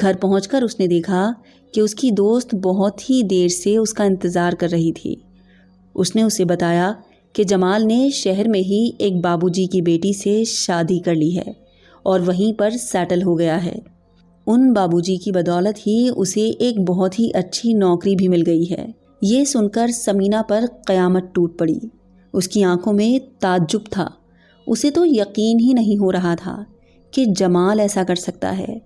گھر پہنچ کر اس نے دیکھا کہ اس کی دوست بہت ہی دیر سے اس کا انتظار کر رہی تھی۔ اس نے اسے بتایا کہ جمال نے شہر میں ہی ایک بابو جی کی بیٹی سے شادی کر لی ہے اور وہیں پر سیٹل ہو گیا ہے۔ ان بابو جی کی بدولت ہی اسے ایک بہت ہی اچھی نوکری بھی مل گئی ہے۔ یہ سن کر سمینہ پر قیامت ٹوٹ پڑی۔ اس کی آنکھوں میں تعجب تھا۔ اسے تو یقین ہی نہیں ہو رہا تھا کہ جمال ایسا کر سکتا ہے۔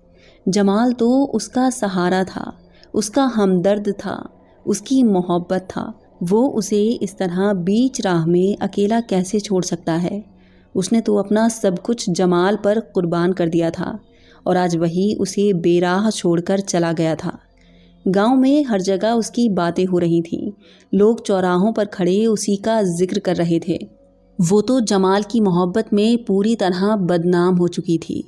جمال تو اس کا سہارا تھا، اس کا ہمدرد تھا، اس کی محبت تھا۔ وہ اسے اس طرح بیچ راہ میں اکیلا کیسے چھوڑ سکتا ہے؟ اس نے تو اپنا سب کچھ جمال پر قربان کر دیا تھا اور آج وہی اسے بے راہ چھوڑ کر چلا گیا تھا۔ گاؤں میں ہر جگہ اس کی باتیں ہو رہی تھیں۔ لوگ چوراہوں پر کھڑے اسی کا ذکر کر رہے تھے۔ وہ تو جمال کی محبت میں پوری طرح بدنام ہو چکی تھی۔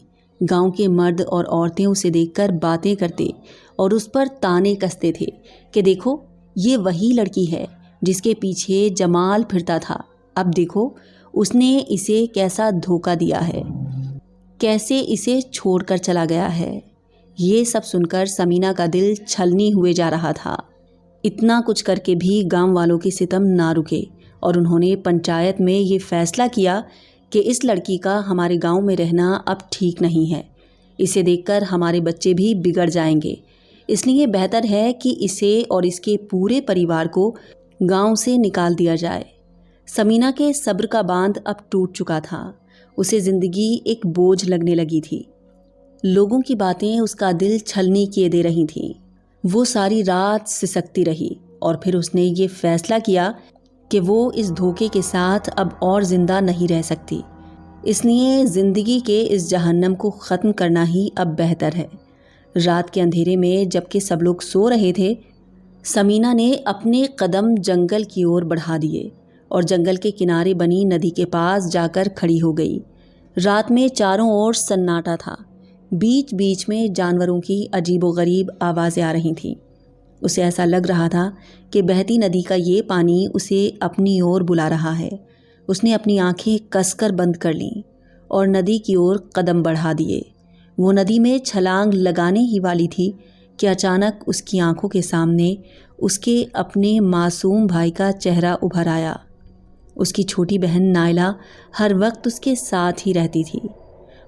گاؤں کے مرد اور عورتیں اسے دیکھ کر باتیں کرتے اور اس پر طعنے کستے تھے کہ دیکھو یہ وہی لڑکی ہے جس کے پیچھے جمال پھرتا تھا۔ اب دیکھو اس نے اسے کیسا دھوکہ دیا ہے، کیسے اسے چھوڑ کر چلا گیا ہے۔ یہ سب سن کر سمینہ کا دل چھلنی ہوئے جا رہا تھا۔ اتنا کچھ کر کے بھی گاؤں والوں کے ستم نہ رکے اور انہوں نے پنچایت میں یہ فیصلہ کیا کہ اس لڑکی کا ہمارے گاؤں میں رہنا اب ٹھیک نہیں ہے۔ اسے دیکھ کر ہمارے بچے بھی بگڑ جائیں گے، اس لیے بہتر ہے کہ اسے اور اس کے پورے پریوار کو گاؤں سے نکال دیا جائے۔ سمینہ کے صبر کا باندھ اب ٹوٹ چکا تھا۔ اسے زندگی ایک بوجھ لگنے لگی تھی۔ لوگوں کی باتیں اس کا دل چھلنی کیے دے رہی تھیں۔ وہ ساری رات سسکتی رہی اور پھر اس نے یہ فیصلہ کیا کہ وہ اس دھوکے کے ساتھ اب اور زندہ نہیں رہ سکتی۔ اس لیے زندگی کے اس جہنم کو ختم کرنا ہی اب بہتر ہے۔ رات کے اندھیرے میں جب کہ سب لوگ سو رہے تھے، سمینہ نے اپنے قدم جنگل کی اور بڑھا دیے اور جنگل کے کنارے بنی ندی کے پاس جا کر کھڑی ہو گئی۔ رات میں چاروں اور سناٹا تھا۔ بیچ بیچ میں جانوروں کی عجیب و غریب آوازیں آ رہی تھیں۔ اسے ایسا لگ رہا تھا کہ بہتی ندی کا یہ پانی اسے اپنی اور بلا رہا ہے۔ اس نے اپنی آنکھیں کس کر بند کر لیں اور ندی کی اور قدم بڑھا دیے۔ وہ ندی میں چھلانگ لگانے ہی والی تھی کہ اچانک اس کی آنکھوں کے سامنے اس کے اپنے معصوم بھائی کا چہرہ ابھر آیا۔ اس کی چھوٹی بہن نائلہ ہر وقت اس کے ساتھ ہی رہتی تھی۔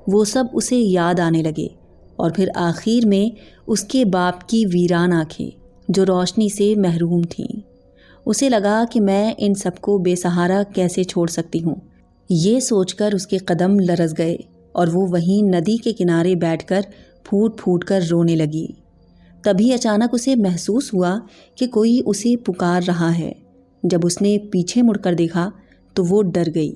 وہ سب اسے یاد آنے لگے اور پھر آخر میں اس کے باپ کی ویران آنکھیں جو روشنی سے محروم تھیں۔ اسے لگا کہ میں ان سب کو بے سہارا کیسے چھوڑ سکتی ہوں۔ یہ سوچ کر اس کے قدم لرز گئے اور وہ وہیں ندی کے کنارے بیٹھ کر پھوٹ پھوٹ کر رونے لگی۔ تبھی اچانک اسے محسوس ہوا کہ کوئی اسے پکار رہا ہے۔ جب اس نے پیچھے مڑ کر دیکھا تو وہ ڈر گئی۔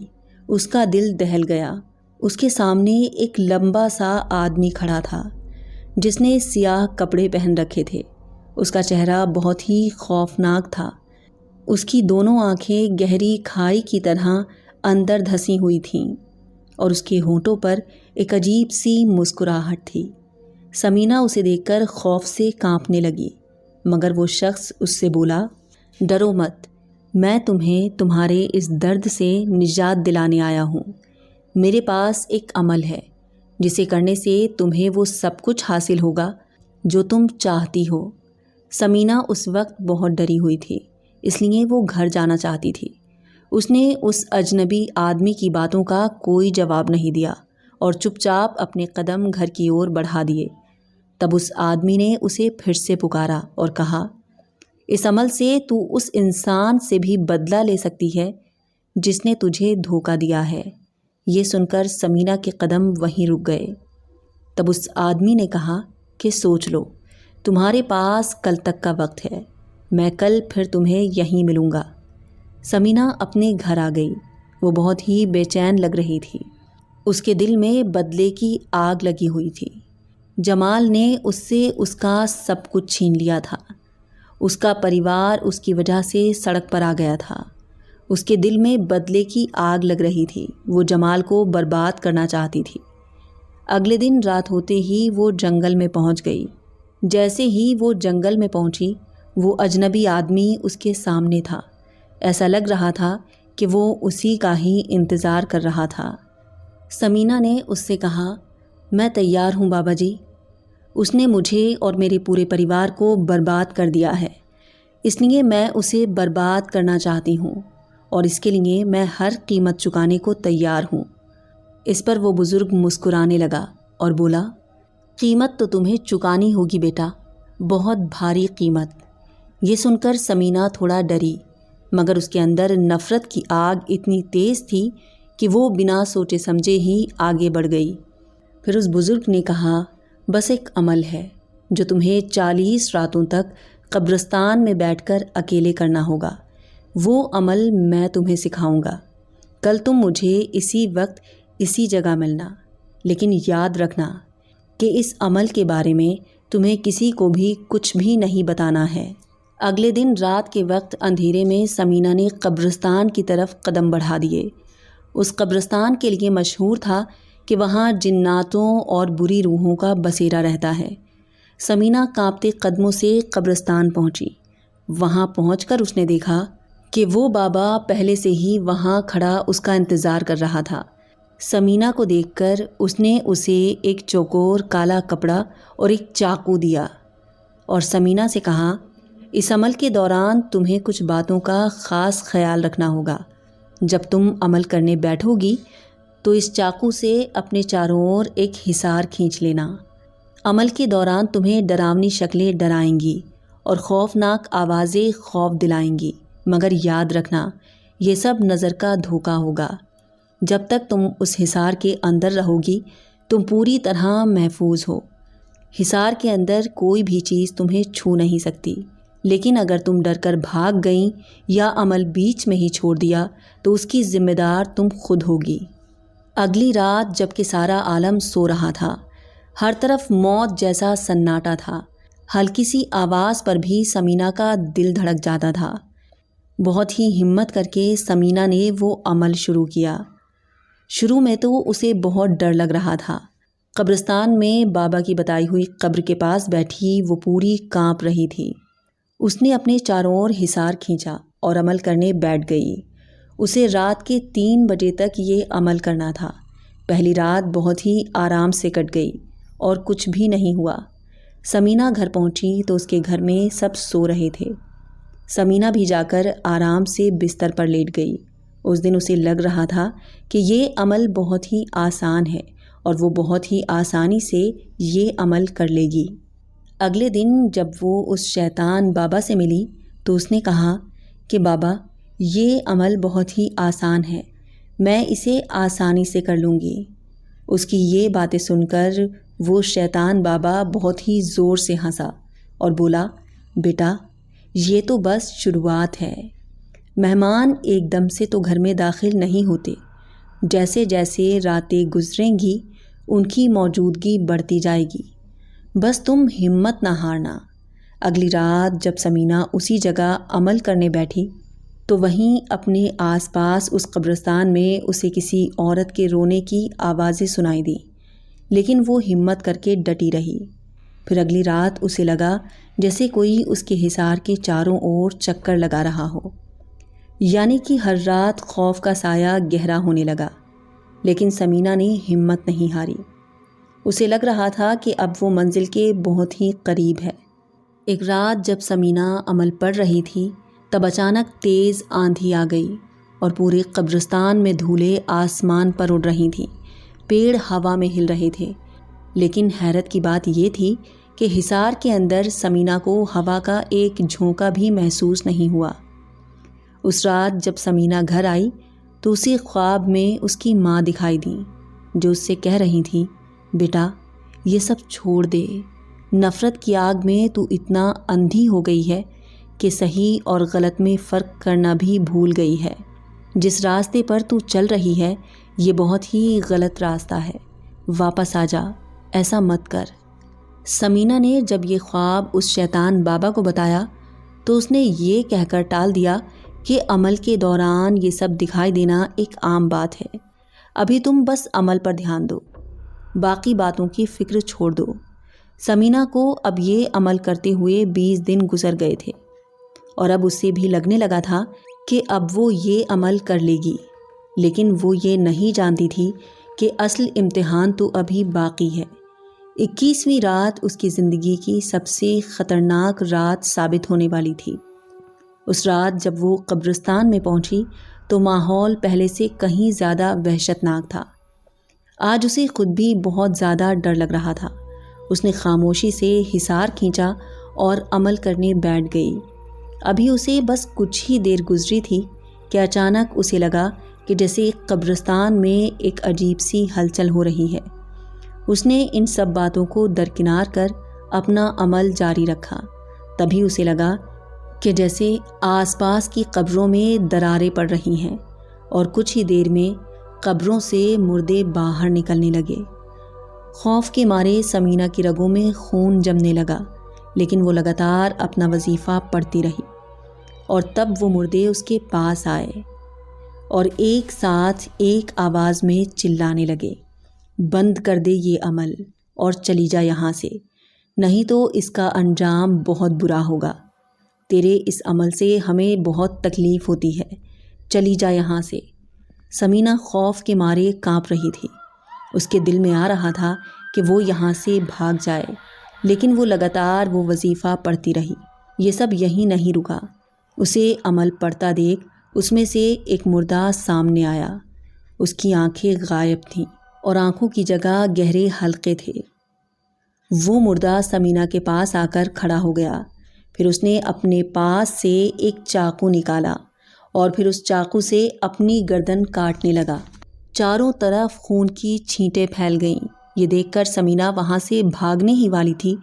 اس کا دل دہل گیا۔ اس کے سامنے ایک لمبا سا آدمی کھڑا تھا جس نے سیاہ کپڑے پہن رکھے تھے۔ اس کا چہرہ بہت ہی خوفناک تھا۔ اس کی دونوں آنکھیں گہری کھائی کی طرح اندر دھسی ہوئی تھیں اور اس کے ہونٹوں پر ایک عجیب سی مسکراہٹ تھی۔ سمینہ اسے دیکھ کر خوف سے کانپنے لگی، مگر وہ شخص اس سے بولا، ڈرو مت، میں تمہیں تمہارے اس درد سے نجات دلانے آیا ہوں۔ میرے پاس ایک عمل ہے جسے کرنے سے تمہیں وہ سب کچھ حاصل ہوگا جو تم چاہتی ہو۔ سمینہ اس وقت بہت ڈری ہوئی تھی، اس لیے وہ گھر جانا چاہتی تھی۔ اس نے اس اجنبی آدمی کی باتوں کا کوئی جواب نہیں دیا اور چپ چاپ اپنے قدم گھر کی اور بڑھا دیے۔ تب اس آدمی نے اسے پھر سے پکارا اور کہا، اس عمل سے تو اس انسان سے بھی بدلہ لے سکتی ہے جس نے تجھے دھوکہ دیا ہے۔ یہ سن کر سمینہ کے قدم وہیں رک گئے۔ تب اس آدمی نے کہا کہ سوچ لو، تمہارے پاس کل تک کا وقت ہے، میں کل پھر تمہیں یہیں ملوں گا۔ سمینہ اپنے گھر آ گئی۔ وہ بہت ہی بے چین لگ رہی تھی۔ اس کے دل میں بدلے کی آگ لگی ہوئی تھی۔ جمال نے اس سے اس کا سب کچھ چھین لیا تھا۔ اس کا پریوار اس کی وجہ سے سڑک پر آ گیا تھا۔ اس کے دل میں بدلے کی آگ لگ رہی تھی۔ وہ جمال کو برباد کرنا چاہتی تھی۔ اگلے دن رات ہوتے ہی وہ جنگل میں پہنچ گئی۔ جیسے ہی وہ جنگل میں پہنچی، وہ اجنبی آدمی اس کے سامنے تھا۔ ایسا لگ رہا تھا کہ وہ اسی کا ہی انتظار کر رہا تھا۔ سمینہ نے اس سے کہا، میں تیار ہوں بابا جی۔ اس نے مجھے اور میرے پورے پریوار کو برباد کر دیا ہے، اس لیے میں اسے برباد کرنا چاہتی ہوں اور اس کے لیے میں ہر قیمت چکانے کو تیار ہوں۔ اس پر وہ بزرگ مسکرانے لگا اور بولا، قیمت تو تمہیں چکانی ہوگی بیٹا، بہت بھاری قیمت۔ یہ سن کر ثمینہ تھوڑا ڈری، مگر اس کے اندر نفرت کی آگ اتنی تیز تھی کہ وہ بنا سوچے سمجھے ہی آگے بڑھ گئی۔ پھر اس بزرگ نے کہا، بس ایک عمل ہے جو تمہیں 40 راتوں تک قبرستان میں بیٹھ کر اکیلے کرنا ہوگا۔ وہ عمل میں تمہیں سکھاؤں گا۔ کل تم مجھے اسی وقت اسی جگہ ملنا، لیکن یاد رکھنا کہ اس عمل کے بارے میں تمہیں کسی کو بھی کچھ بھی نہیں بتانا ہے۔ اگلے دن رات کے وقت اندھیرے میں ثمینہ نے قبرستان کی طرف قدم بڑھا دیے۔ اس قبرستان کے لیے مشہور تھا کہ وہاں جناتوں اور بری روحوں کا بسیرا رہتا ہے۔ ثمینہ کانپتے قدموں سے قبرستان پہنچی۔ وہاں پہنچ کر اس نے دیکھا کہ وہ بابا پہلے سے ہی وہاں کھڑا اس کا انتظار کر رہا تھا۔ ثمینہ کو دیکھ کر اس نے اسے ایک چوکور کالا کپڑا اور ایک چاقو دیا اور ثمینہ سے کہا، اس عمل کے دوران تمہیں کچھ باتوں کا خاص خیال رکھنا ہوگا۔ جب تم عمل کرنے بیٹھو گی تو اس چاقو سے اپنے چاروں اور ایک حصار کھینچ لینا۔ عمل کے دوران تمہیں ڈراؤنی شکلیں ڈرائیں گی اور خوفناک آوازیں خوف دلائیں گی، مگر یاد رکھنا یہ سب نظر کا دھوکہ ہوگا۔ جب تک تم اس حصار کے اندر رہو گی تم پوری طرح محفوظ ہو۔ حصار کے اندر کوئی بھی چیز تمہیں چھو نہیں سکتی، لیکن اگر تم ڈر کر بھاگ گئیں یا عمل بیچ میں ہی چھوڑ دیا تو اس کی ذمہ دار تم خود ہوگی۔ اگلی رات جب کہ سارا عالم سو رہا تھا، ہر طرف موت جیسا سناٹا تھا، ہلکی سی آواز پر بھی ثمینہ کا دل دھڑک جاتا تھا۔ بہت ہی ہمت کر کے ثمینہ نے وہ عمل شروع کیا۔ شروع میں تو اسے بہت ڈر لگ رہا تھا۔ قبرستان میں بابا کی بتائی ہوئی قبر کے پاس بیٹھی وہ پوری کانپ رہی تھی۔ اس نے اپنے چاروں اور حصار کھینچا اور عمل کرنے بیٹھ گئی۔ اسے رات کے 3 بجے تک یہ عمل کرنا تھا۔ پہلی رات بہت ہی آرام سے کٹ گئی اور کچھ بھی نہیں ہوا۔ ثمینہ گھر پہنچی تو اس کے گھر میں سب سو رہے تھے۔ ثمینہ بھی جا کر آرام سے بستر پر لیٹ گئی۔ اس دن اسے لگ رہا تھا کہ یہ عمل بہت ہی آسان ہے اور وہ بہت ہی آسانی سے یہ عمل کر لے گی۔ اگلے دن جب وہ اس شیطان بابا سے ملی تو اس نے کہا کہ بابا یہ عمل بہت ہی آسان ہے، میں اسے آسانی سے کر لوں گی۔ اس کی یہ باتیں سن کر وہ شیطان بابا بہت ہی زور سے ہنسا اور بولا، بیٹا یہ تو بس شروعات ہے۔ مہمان ایک دم سے تو گھر میں داخل نہیں ہوتے، جیسے جیسے راتیں گزریں گی ان کی موجودگی بڑھتی جائے گی۔ بس تم ہمت نہ ہارنا۔ اگلی رات جب ثمینہ اسی جگہ عمل کرنے بیٹھی تو وہیں اپنے آس پاس اس قبرستان میں اسے کسی عورت کے رونے کی آوازیں سنائی دیں، لیکن وہ ہمت کر کے ڈٹی رہی۔ پھر اگلی رات اسے لگا جیسے کوئی اس کے حصار کے چاروں اور چکر لگا رہا ہو، یعنی کہ ہر رات خوف کا سایہ گہرا ہونے لگا۔ لیکن ثمینہ نے ہمت نہیں ہاری۔ اسے لگ رہا تھا کہ اب وہ منزل کے بہت ہی قریب ہے۔ ایک رات جب ثمینہ عمل پڑھ رہی تھی تب اچانک تیز آندھی آ گئی اور پورے قبرستان میں دھولیں آسمان پر اڑ رہی تھیں، پیڑ ہوا میں ہل رہے تھے۔ لیکن حیرت کی بات یہ تھی کہ حصار کے اندر ثمینہ کو ہوا کا ایک جھونکا بھی محسوس نہیں ہوا۔ اس رات جب ثمینہ گھر آئی تو اسے خواب میں اس کی ماں دکھائی دی، جو اس سے کہہ رہی تھی، بیٹا یہ سب چھوڑ دے، نفرت کی آگ میں تو اتنا اندھی ہو گئی ہے کہ صحیح اور غلط میں فرق کرنا بھی بھول گئی ہے۔ جس راستے پر تو چل رہی ہے یہ بہت ہی غلط راستہ ہے، واپس آ جا، ایسا مت کر۔ ثمینہ نے جب یہ خواب اس شیطان بابا کو بتایا تو اس نے یہ کہہ کر ٹال دیا کہ عمل کے دوران یہ سب دکھائی دینا ایک عام بات ہے، ابھی تم بس عمل پر دھیان دو، باقی باتوں کی فکر چھوڑ دو۔ ثمینہ کو اب یہ عمل کرتے ہوئے 20 دن گزر گئے تھے اور اب اسے بھی لگنے لگا تھا کہ اب وہ یہ عمل کر لے گی، لیکن وہ یہ نہیں جانتی تھی کہ اصل امتحان تو ابھی باقی ہے۔ 21ویں رات اس کی زندگی کی سب سے خطرناک رات ثابت ہونے والی تھی۔ اس رات جب وہ قبرستان میں پہنچی تو ماحول پہلے سے کہیں زیادہ وحشتناک تھا۔ آج اسے خود بھی بہت زیادہ ڈر لگ رہا تھا۔ اس نے خاموشی سے حصار کھینچا اور عمل کرنے بیٹھ گئی۔ ابھی اسے بس کچھ ہی دیر گزری تھی کہ اچانک اسے لگا کہ جیسے قبرستان میں ایک عجیب سی ہلچل ہو رہی ہے۔ اس نے ان سب باتوں کو درکنار کر اپنا عمل جاری رکھا۔ تبھی اسے لگا کہ جیسے آس پاس کی قبروں میں دراریں پڑ رہی ہیں اور کچھ ہی دیر میں قبروں سے مردے باہر نکلنے لگے۔ خوف کے مارے ثمینہ کی رگوں میں خون جمنے لگا، لیکن وہ لگاتار اپنا وظیفہ پڑھتی رہی۔ اور تب وہ مردے اس کے پاس آئے اور ایک ساتھ ایک آواز میں چلانے لگے، بند کر دے یہ عمل اور چلی جا یہاں سے، نہیں تو اس کا انجام بہت برا ہوگا۔ تیرے اس عمل سے ہمیں بہت تکلیف ہوتی ہے، چلی جا یہاں سے۔ ثمینہ خوف کے مارے کانپ رہی تھی۔ اس کے دل میں آ رہا تھا کہ وہ یہاں سے بھاگ جائے، لیکن وہ لگاتار وہ وظیفہ پڑھتی رہی۔ یہ سب یہیں نہیں رکا۔ اسے عمل پڑھتا دیکھ اس میں سے ایک مردہ سامنے آیا۔ اس کی آنکھیں غائب تھیں اور آنکھوں کی جگہ گہرے حلقے تھے۔ وہ مردہ ثمینہ کے پاس آ کر کھڑا ہو گیا۔ پھر اس نے اپنے پاس سے ایک چاقو نکالا اور پھر اس چاقو سے اپنی گردن کاٹنے لگا۔ چاروں طرف خون کی چھینٹیں پھیل گئیں۔ یہ دیکھ کر ثمینہ وہاں سے بھاگنے ہی والی تھی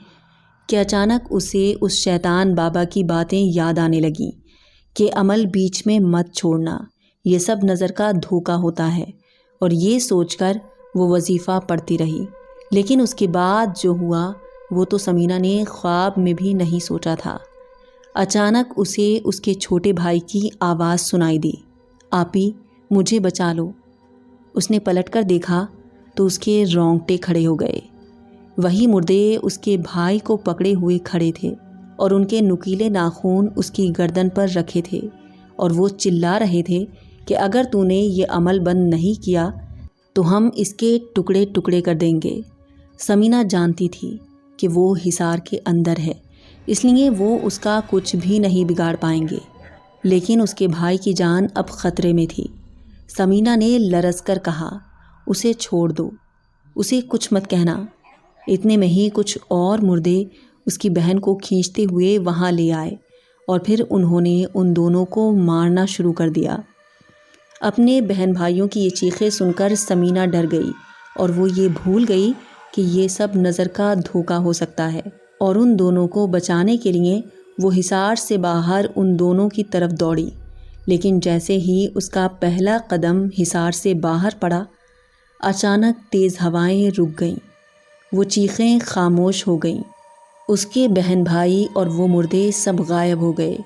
کہ اچانک اسے اس شیطان بابا کی باتیں یاد آنے لگیں کہ عمل بیچ میں مت چھوڑنا، یہ سب نظر کا دھوکہ ہوتا ہے۔ اور یہ سوچ کر وہ وظیفہ پڑھتی رہی۔ لیکن اس کے بعد جو ہوا وہ تو ثمینہ نے خواب میں بھی نہیں سوچا تھا۔ اچانک اسے اس کے چھوٹے بھائی کی آواز سنائی دی، آپی مجھے بچا لو۔ اس نے پلٹ کر دیکھا تو اس کے رونگٹے کھڑے ہو گئے۔ وہی مردے اس کے بھائی کو پکڑے ہوئے کھڑے تھے اور ان کے نکیلے ناخون اس کی گردن پر رکھے تھے، اور وہ چلا رہے تھے کہ اگر تو نے یہ عمل بند نہیں کیا تو ہم اس کے ٹکڑے ٹکڑے کر دیں گے۔ ثمینہ جانتی تھی کہ وہ حصار کے اندر ہے، اس لیے وہ اس کا کچھ بھی نہیں بگاڑ پائیں گے، لیکن اس کے بھائی کی جان اب خطرے میں تھی۔ ثمینہ نے لرز کر کہا، اسے چھوڑ دو، اسے کچھ مت کہنا۔ اتنے میں ہی کچھ اور مردے اس کی بہن کو کھینچتے ہوئے وہاں لے آئے اور پھر انہوں نے ان دونوں کو مارنا شروع کر دیا۔ اپنے بہن بھائیوں کی یہ چیخیں سن کر ثمینہ ڈر گئی اور وہ یہ بھول گئی کہ یہ سب نظر کا دھوکہ ہو سکتا ہے، اور ان دونوں کو بچانے کے لیے وہ حصار سے باہر ان دونوں کی طرف دوڑی۔ لیکن جیسے ہی اس کا پہلا قدم حصار سے باہر پڑا، اچانک تیز ہوائیں رک گئیں، وہ چیخیں خاموش ہو گئیں۔ اس کے بہن بھائی اور وہ مردے سب غائب ہو گئے۔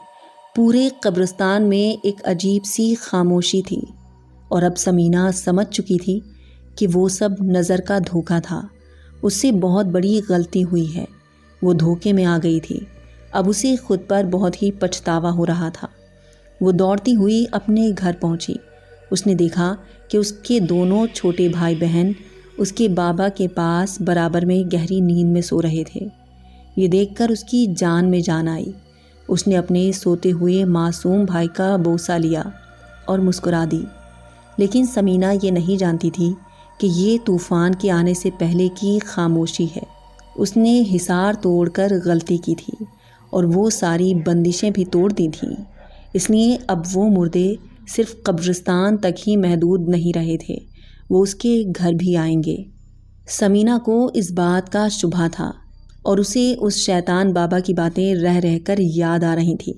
پورے قبرستان میں ایک عجیب سی خاموشی تھی، اور اب ثمینہ سمجھ چکی تھی کہ وہ سب نظر کا دھوکہ تھا۔ اس سے بہت بڑی غلطی ہوئی ہے، وہ دھوکے میں آ گئی تھی۔ اب اسے خود پر بہت ہی پچھتاوا ہو رہا تھا۔ وہ دوڑتی ہوئی اپنے گھر پہنچی۔ اس نے دیکھا کہ اس کے دونوں چھوٹے بھائی بہن اس کے بابا کے پاس برابر میں گہری نیند میں سو رہے تھے۔ یہ دیکھ کر اس کی جان میں جان آئی۔ اس نے اپنے سوتے ہوئے معصوم بھائی کا بوسہ لیا اور مسکرا دی۔ لیکن ثمینہ یہ نہیں جانتی تھی کہ یہ طوفان کے آنے سے پہلے کی خاموشی ہے۔ اس نے حصار توڑ کر غلطی کی تھی اور وہ ساری بندشیں بھی توڑ دی تھیں، اس لیے اب وہ مردے صرف قبرستان تک ہی محدود نہیں رہے تھے، وہ اس کے گھر بھی آئیں گے۔ ثمینہ کو اس بات کا شبہ تھا اور اسے اس شیطان بابا کی باتیں رہ رہ کر یاد آ رہی تھی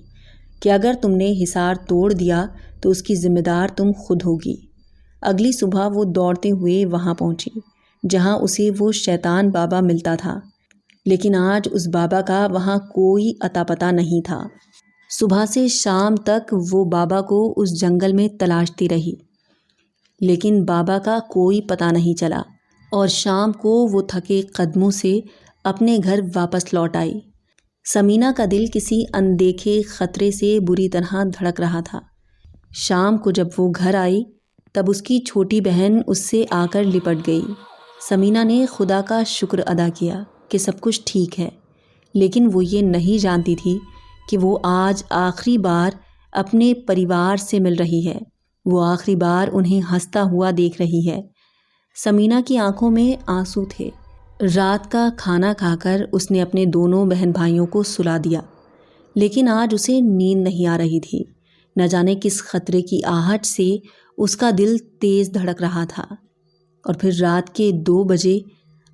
کہ اگر تم نے حصار توڑ دیا تو اس کی ذمہ دار تم خود ہوگی۔ اگلی صبح وہ دوڑتے ہوئے وہاں پہنچی جہاں اسے وہ شیطان بابا ملتا تھا، لیکن آج اس بابا کا وہاں کوئی اتا پتہ نہیں تھا۔ صبح سے شام تک وہ بابا کو اس جنگل میں تلاشتی رہی، لیکن بابا کا کوئی پتہ نہیں چلا، اور شام کو وہ تھکے قدموں سے اپنے گھر واپس لوٹ آئی۔ ثمینہ کا دل کسی اندیکھے خطرے سے بری طرح دھڑک رہا تھا۔ شام کو جب وہ گھر آئی تب اس کی چھوٹی بہن اس سے آ کر لپٹ گئی۔ سمینہ نے خدا کا شکر ادا کیا کہ سب کچھ ٹھیک ہے، لیکن وہ یہ نہیں جانتی تھی کہ وہ آج آخری بار اپنے پریوار سے مل رہی ہے، وہ آخری بار انہیں ہنستا ہوا دیکھ رہی ہے۔ سمینہ کی آنکھوں میں آنسو تھے۔ رات کا کھانا کھا کر اس نے اپنے دونوں بہن بھائیوں کو سلا دیا، لیکن آج اسے نیند نہیں آ رہی تھی۔ نہ جانے کس خطرے کی آہٹ سے اس کا دل تیز دھڑک رہا تھا۔ اور پھر رات کے 2 بجے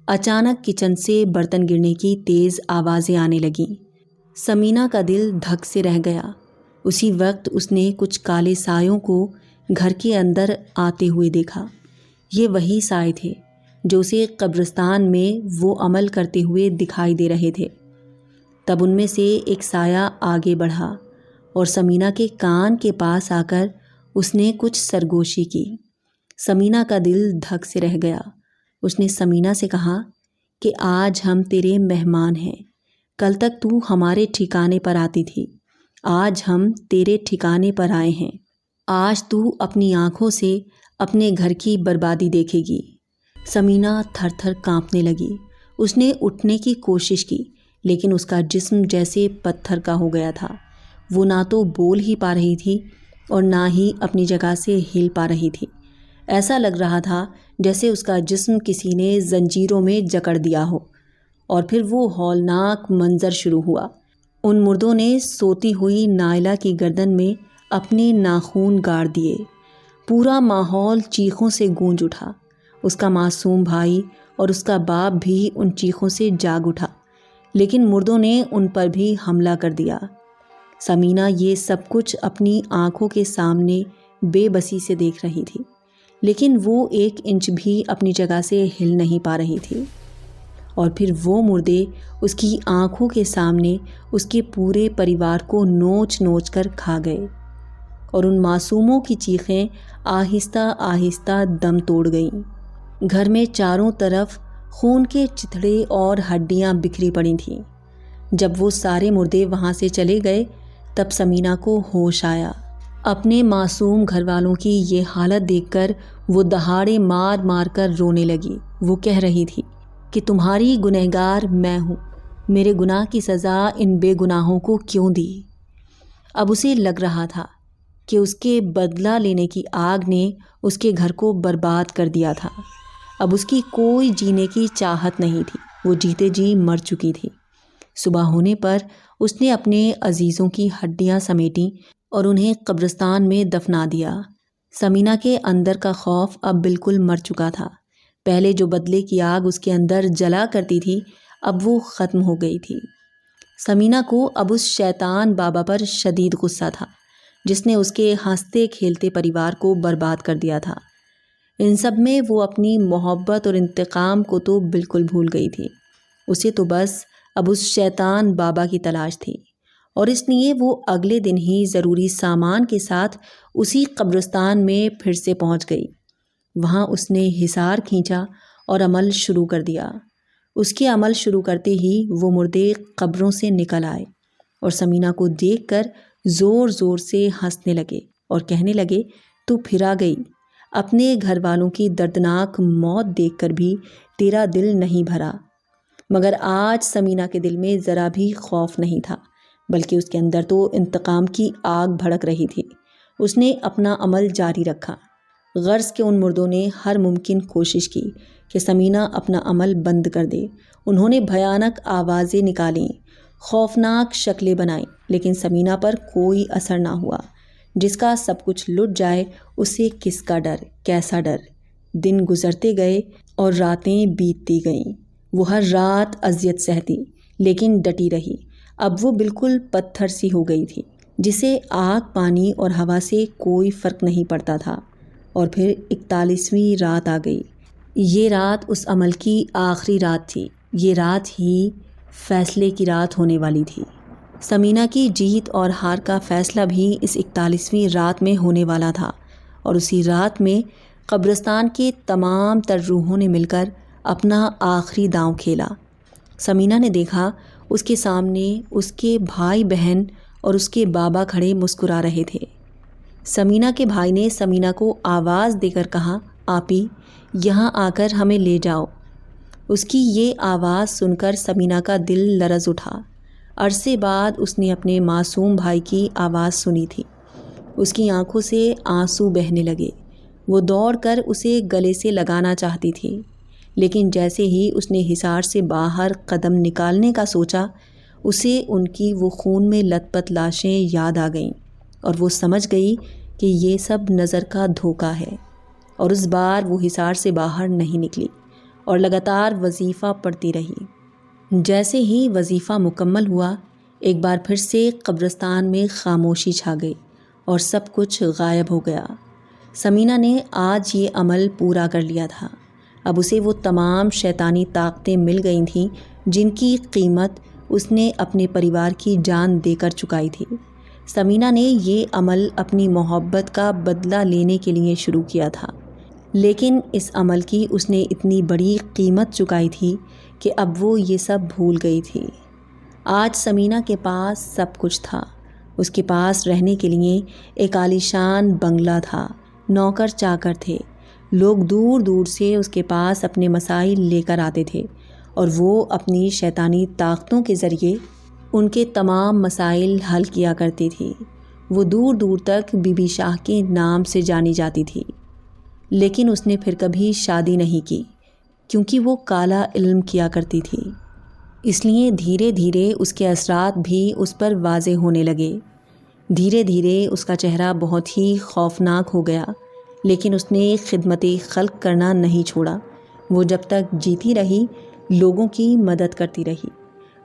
اچانک کچن سے برتن گرنے کی تیز آوازیں آنے لگیں۔ سمینہ کا دل دھک سے رہ گیا۔ اسی وقت اس نے کچھ کالے سایوں کو گھر کے اندر آتے ہوئے دیکھا۔ یہ وہی سائے تھے جو اسے قبرستان میں وہ عمل کرتے ہوئے دکھائی دے رہے تھے۔ تب ان میں سے ایک سایہ آگے بڑھا اور سمینہ کے کان کے پاس آ کر اس نے کچھ سرگوشی کی۔ سمینہ کا دل دھک سے رہ گیا۔ اس نے سمینہ سے کہا کہ آج ہم تیرے مہمان ہیں۔ کل تک تو ہمارے ٹھکانے پر آتی تھی، آج ہم تیرے ٹھکانے پر آئے ہیں۔ آج تو اپنی آنکھوں سے اپنے گھر کی بربادی دیکھے گی۔ سمینہ تھر تھر کانپنے لگی۔ اس نے اٹھنے کی کوشش کی، لیکن اس کا جسم جیسے پتھر کا ہو گیا تھا۔ وہ نہ تو بول ہی پا رہی تھی اور نہ ہی اپنی جگہ سے ہل پا رہی تھی۔ ایسا لگ رہا تھا جیسے اس کا جسم کسی نے زنجیروں میں جکڑ دیا ہو۔ اور پھر وہ ہولناک منظر شروع ہوا۔ ان مردوں نے سوتی ہوئی نائلہ کی گردن میں اپنے ناخون گاڑ دیے۔ پورا ماحول چیخوں سے گونج اٹھا۔ اس کا معصوم بھائی اور اس کا باپ بھی ان چیخوں سے جاگ اٹھا، لیکن مردوں نے ان پر بھی حملہ کر دیا۔ سمینہ یہ سب کچھ اپنی آنکھوں کے سامنے بے بسی سے دیکھ رہی تھی، لیکن وہ 1 انچ بھی اپنی جگہ سے ہل نہیں پا رہی تھی۔ اور پھر وہ مردے اس کی آنکھوں کے سامنے اس کے پورے پریوار کو نوچ نوچ کر کھا گئے، اور ان معصوموں کی چیخیں آہستہ آہستہ دم توڑ گئیں۔ گھر میں چاروں طرف خون کے چتھڑے اور ہڈیاں بکھری پڑی تھیں۔ جب وہ سارے مردے وہاں سے چلے گئے تب سمینہ کو ہوش آیا۔ اپنے معصوم گھر والوں کی یہ حالت دیکھ کر وہ دہاڑے مار مار کر رونے لگی۔ وہ کہہ رہی تھی کہ تمہاری گنہگار میں ہوں، میرے گناہ کی سزا ان بے گناہوں کو کیوں دی؟ اب اسے لگ رہا تھا کہ اس کے بدلہ لینے کی آگ نے اس کے گھر کو برباد کر دیا تھا۔ اب اس کی کوئی جینے کی چاہت نہیں تھی، وہ جیتے جی مر چکی تھی۔ صبح ہونے پر اس نے اپنے عزیزوں کی ہڈیاں سمیٹیں اور انہیں قبرستان میں دفنا دیا۔ سمینہ کے اندر کا خوف اب بالکل مر چکا تھا۔ پہلے جو بدلے کی آگ اس کے اندر جلا کرتی تھی اب وہ ختم ہو گئی تھی۔ سمینہ کو اب اس شیطان بابا پر شدید غصہ تھا جس نے اس کے ہنستے کھیلتے پریوار کو برباد کر دیا تھا۔ ان سب میں وہ اپنی محبت اور انتقام کو تو بالکل بھول گئی تھی۔ اسے تو بس اب اس شیطان بابا کی تلاش تھی، اور اس لیے وہ اگلے دن ہی ضروری سامان کے ساتھ اسی قبرستان میں پھر سے پہنچ گئی۔ وہاں اس نے حصار کھینچا اور عمل شروع کر دیا۔ اس کے عمل شروع کرتے ہی وہ مردے قبروں سے نکل آئے اور سمینہ کو دیکھ کر زور زور سے ہنسنے لگے اور کہنے لگے، تو پھر آ گئی۔ اپنے گھر والوں کی دردناک موت دیکھ کر بھی تیرا دل نہیں بھرا۔ مگر آج سمینہ کے دل میں ذرا بھی خوف نہیں تھا، بلکہ اس کے اندر تو انتقام کی آگ بھڑک رہی تھی۔ اس نے اپنا عمل جاری رکھا۔ غرض کے ان مردوں نے ہر ممکن کوشش کی کہ سمینہ اپنا عمل بند کر دے۔ انہوں نے بھیانک آوازیں نکالیں، خوفناک شکلیں بنائیں، لیکن سمینہ پر کوئی اثر نہ ہوا۔ جس کا سب کچھ لٹ جائے اسے کس کا ڈر، کیسا ڈر؟ دن گزرتے گئے اور راتیں بیتتی گئیں۔ وہ ہر رات اذیت سہتی لیکن ڈٹی رہی۔ اب وہ بالکل پتھر سی ہو گئی تھی جسے آگ، پانی اور ہوا سے کوئی فرق نہیں پڑتا تھا۔ اور پھر 41ویں رات آ گئی۔ یہ رات اس عمل کی آخری رات تھی۔ یہ رات ہی فیصلے کی رات ہونے والی تھی۔ سمینہ کی جیت اور ہار کا فیصلہ بھی اس 41ویں رات میں ہونے والا تھا، اور اسی رات میں قبرستان کے تمام تر روحوں نے مل کر اپنا آخری داؤں کھیلا۔ سمینہ نے دیکھا اس کے سامنے اس کے بھائی بہن اور اس کے بابا کھڑے مسکرا رہے تھے۔ سمینہ کے بھائی نے سمینہ کو آواز دے کر کہا، آپی، یہاں آ کر ہمیں لے جاؤ، اس کی یہ آواز سن کر سمینہ کا دل لرز اٹھا۔ عرصے بعد اس نے اپنے معصوم بھائی کی آواز سنی تھی۔ اس کی آنکھوں سے آنسو بہنے لگے۔ وہ دوڑ کر اسے گلے سے لگانا چاہتی تھی، لیکن جیسے ہی اس نے حصار سے باہر قدم نکالنے کا سوچا، اسے ان کی وہ خون میں لت پت لاشیں یاد آ گئیں اور وہ سمجھ گئی کہ یہ سب نظر کا دھوکہ ہے، اور اس بار وہ حصار سے باہر نہیں نکلی اور لگاتار وظیفہ پڑھتی رہی۔ جیسے ہی وظیفہ مکمل ہوا، ایک بار پھر سے قبرستان میں خاموشی چھا گئی اور سب کچھ غائب ہو گیا۔ سمینہ نے آج یہ عمل پورا کر لیا تھا۔ اب اسے وہ تمام شیطانی طاقتیں مل گئی تھیں جن کی قیمت اس نے اپنے پریوار کی جان دے کر چکائی تھی۔ سمینہ نے یہ عمل اپنی محبت کا بدلہ لینے کے لیے شروع کیا تھا، لیکن اس عمل کی اس نے اتنی بڑی قیمت چکائی تھی کہ اب وہ یہ سب بھول گئی تھی۔ آج سمینہ کے پاس سب کچھ تھا۔ اس کے پاس رہنے کے لیے ایک عالیشان بنگلہ تھا، نوکر چاکر تھے، لوگ دور دور سے اس کے پاس اپنے مسائل لے کر آتے تھے اور وہ اپنی شیطانی طاقتوں کے ذریعے ان کے تمام مسائل حل کیا کرتی تھی۔ وہ دور دور تک بی بی شاہ کے نام سے جانی جاتی تھی، لیکن اس نے پھر کبھی شادی نہیں کی کیونکہ وہ کالا علم کیا کرتی تھی۔ اس لیے دھیرے دھیرے اس کے اثرات بھی اس پر واضح ہونے لگے۔ دھیرے دھیرے اس کا چہرہ بہت ہی خوفناک ہو گیا، لیکن اس نے خدمت خلق کرنا نہیں چھوڑا۔ وہ جب تک جیتی رہی لوگوں کی مدد کرتی رہی۔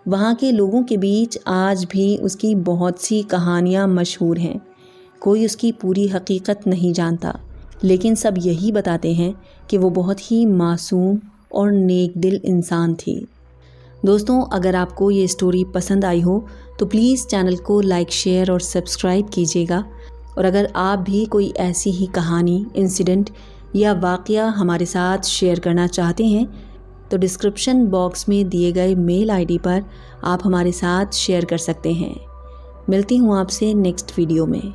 وہاں کے لوگوں کے بیچ آج بھی اس کی بہت سی کہانیاں مشہور ہیں۔ کوئی اس کی پوری حقیقت نہیں جانتا، لیکن سب یہی بتاتے ہیں کہ وہ بہت ہی معصوم اور نیک دل انسان تھی۔ دوستوں، اگر آپ کو یہ اسٹوری پسند آئی ہو تو پلیز چینل کو لائک، شیئر اور سبسکرائب کیجیے گا، اور اگر آپ بھی کوئی ایسی ہی کہانی، انسیڈنٹ یا واقعہ ہمارے ساتھ شیئر کرنا چاہتے ہیں تو ڈسکرپشن باکس میں دیے گئے میل آئی ڈی پر آپ ہمارے ساتھ شیئر کر سکتے ہیں۔ ملتی ہوں آپ سے نیکسٹ ویڈیو میں۔